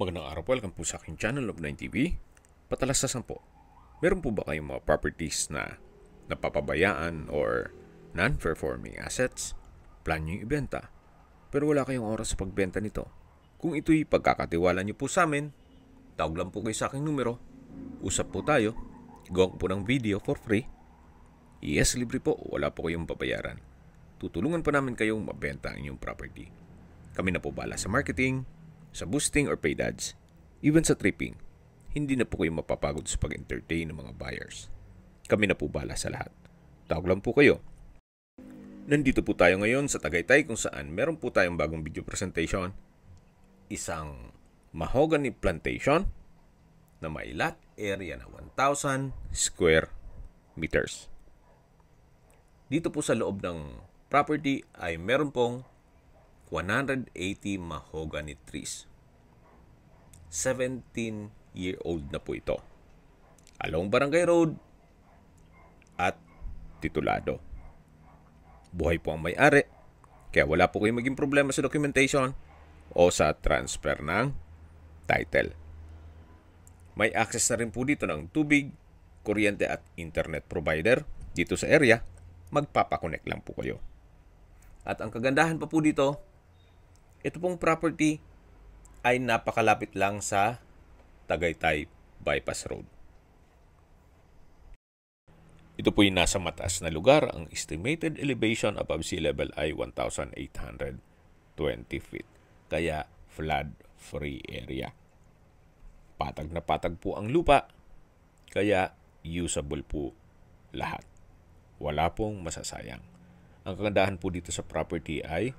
Magandang araw po, welcome po sa aking channel of 9TV. Patalastasan po, meron po ba kayong mga properties na napapabayaan or non-performing assets? Plan nyo yung ibenta, pero wala kayong oras sa pagbenta nito. Kung ito'y pagkakatiwala nyo po sa amin, tawag lang po kayo sa aking numero, usap po tayo, gawa ko po ng video for free. Yes, libre po, wala po kayong babayaran. Tutulungan pa namin kayong mabenta ang inyong property. Kami na po bala sa marketing, sa boosting or paid ads, even sa tripping. Hindi na po kayo mapapagod sa pag-entertain ng mga buyers. Kami na po bala sa lahat. Tawag lang po kayo. Nandito po tayo ngayon sa Tagaytay kung saan meron po tayong bagong video presentation. Isang mahogany plantation na may lot area na 1,000 square meters. Dito po sa loob ng property ay meron pong 180 mahogany trees. 17-year-old na po ito. Along Barangay Road at titulado. Buhay po ang may-ari, kaya wala po kayong maging problema sa documentation o sa transfer ng title. May access na rin po dito ng tubig, kuryente at internet provider dito sa area. Magpapakonect lang po kayo. At ang kagandahan pa po dito, ito pong property ay napakalapit lang sa Tagaytay Bypass Road. Ito po yung nasa mataas na lugar. Ang estimated elevation above sea level ay 1,820 feet. Kaya flood-free area. Patag na patag po ang lupa. Kaya usable po lahat. Wala pong masasayang. Ang kagandahan po dito sa property ay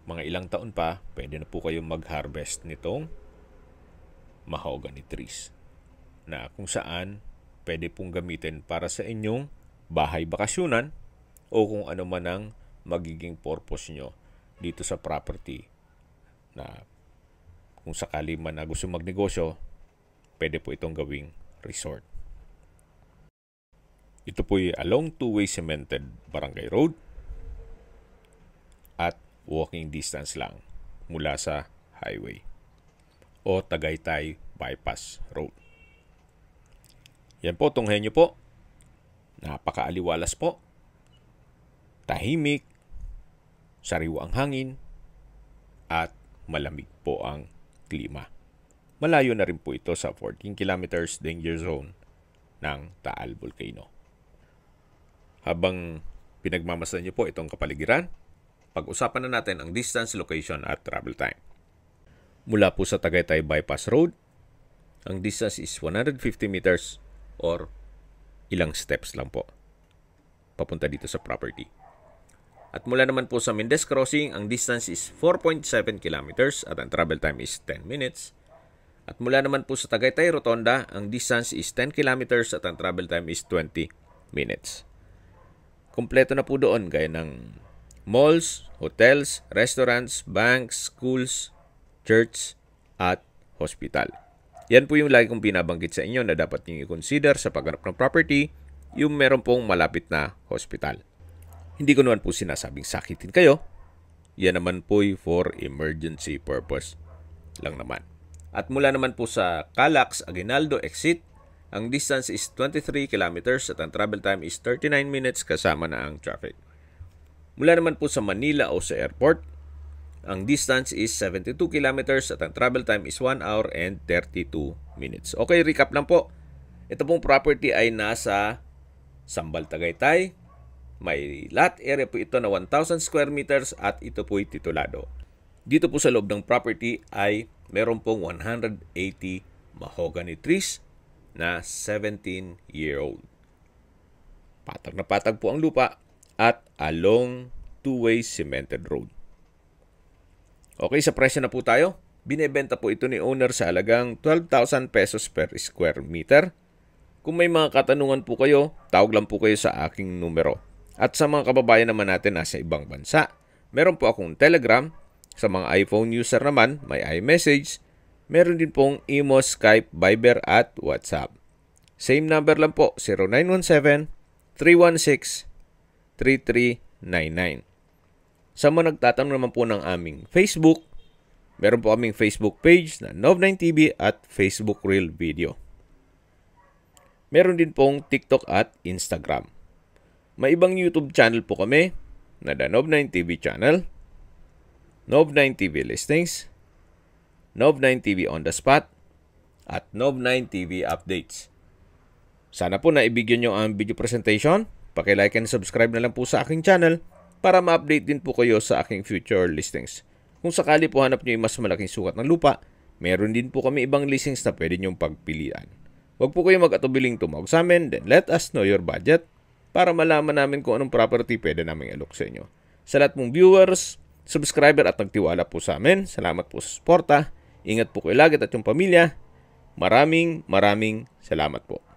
mga ilang taon pa, pwede na po kayong mag-harvest nitong mahogany trees na kung saan pwede pong gamitin para sa inyong bahay bakasyunan o kung ano man ang magiging purpose nyo dito sa property na kung sakali man na gusto magnegosyo, pwede po itong gawing resort. Ito po ay along two-way cemented Barangay Road at walking distance lang mula sa highway o Tagaytay Bypass Road. Yan po, tunghayan nyo po. Napakaaliwalas po. Tahimik, sariwa ang hangin, at malamig po ang klima. Malayo na rin po ito sa 14 kilometers danger zone ng Taal Volcano. Habang pinagmamasdan nyo po itong kapaligiran, pag-usapan na natin ang distance, location at travel time. Mula po sa Tagaytay Bypass Road, ang distance is 150 meters or ilang steps lang po papunta dito sa property. At mula naman po sa Mendez Crossing, ang distance is 4.7 kilometers at ang travel time is 10 minutes. At mula naman po sa Tagaytay Rotonda, ang distance is 10 kilometers at ang travel time is 20 minutes. Kompleto na po doon gaya ng malls, hotels, restaurants, banks, schools, church, at hospital. Yan po yung lagi kong binabanggit sa inyo na dapat nyo i-consider sa paghanap ng property, yung meron pong malapit na hospital. Hindi ko naman po sinasabing sakitin kayo. Yan naman po for emergency purpose lang naman. At mula naman po sa Calax Aguinaldo exit, ang distance is 23 kilometers at ang travel time is 39 minutes kasama na ang traffic. Mula naman po sa Manila o sa airport, ang distance is 72 kilometers at ang travel time is 1 hour and 32 minutes. Okay, recap lang po. Ito pong property ay nasa Sambal, Tagaytay. May lot area po ito na 1,000 square meters at ito po'y titulado. Dito po sa loob ng property ay meron pong 180 mahogany trees na 17-year-old. Patag na patag po ang lupa at along two-way cemented road. Okay, sa presyo na po tayo. Binebenta po ito ni owner sa halagang 12,000 pesos per square meter. Kung may mga katanungan po kayo, tawag lang po kayo sa aking numero. At sa mga kababayan naman natin nasa ibang bansa, meron po akong Telegram. Sa mga iPhone user naman, may iMessage. Meron din pong Imo, Skype, Viber at WhatsApp. Same number lang po, 0917-316-3399. Sa mga nagtatanong naman po ng aming Facebook, Meron po kaming Facebook page na Nov9TV at Facebook Reel Video. Meron din pong TikTok at Instagram. May ibang YouTube channel po kami na The Nov9TV Channel, Nov9TV Listings, Nov9TV On The Spot, at Nov9TV Updates. Sana po naibigyan nyo ang video presentation. Paki-like and subscribe na lang po sa aking channel para ma-update din po kayo sa aking future listings. Kung sakali po hanap nyo yung mas malaking sukat ng lupa, meron din po kami ibang listings na pwede nyong pagpilian. Huwag po kayo mag-atubiling tumawag sa amin, then let us know your budget para malaman namin kung anong property pwede namin alok sa inyo. Sa lahat mong viewers, subscriber at nagtiwala po sa amin, salamat po sa suporta. Ingat po kayo lagi at yung pamilya. Maraming salamat po.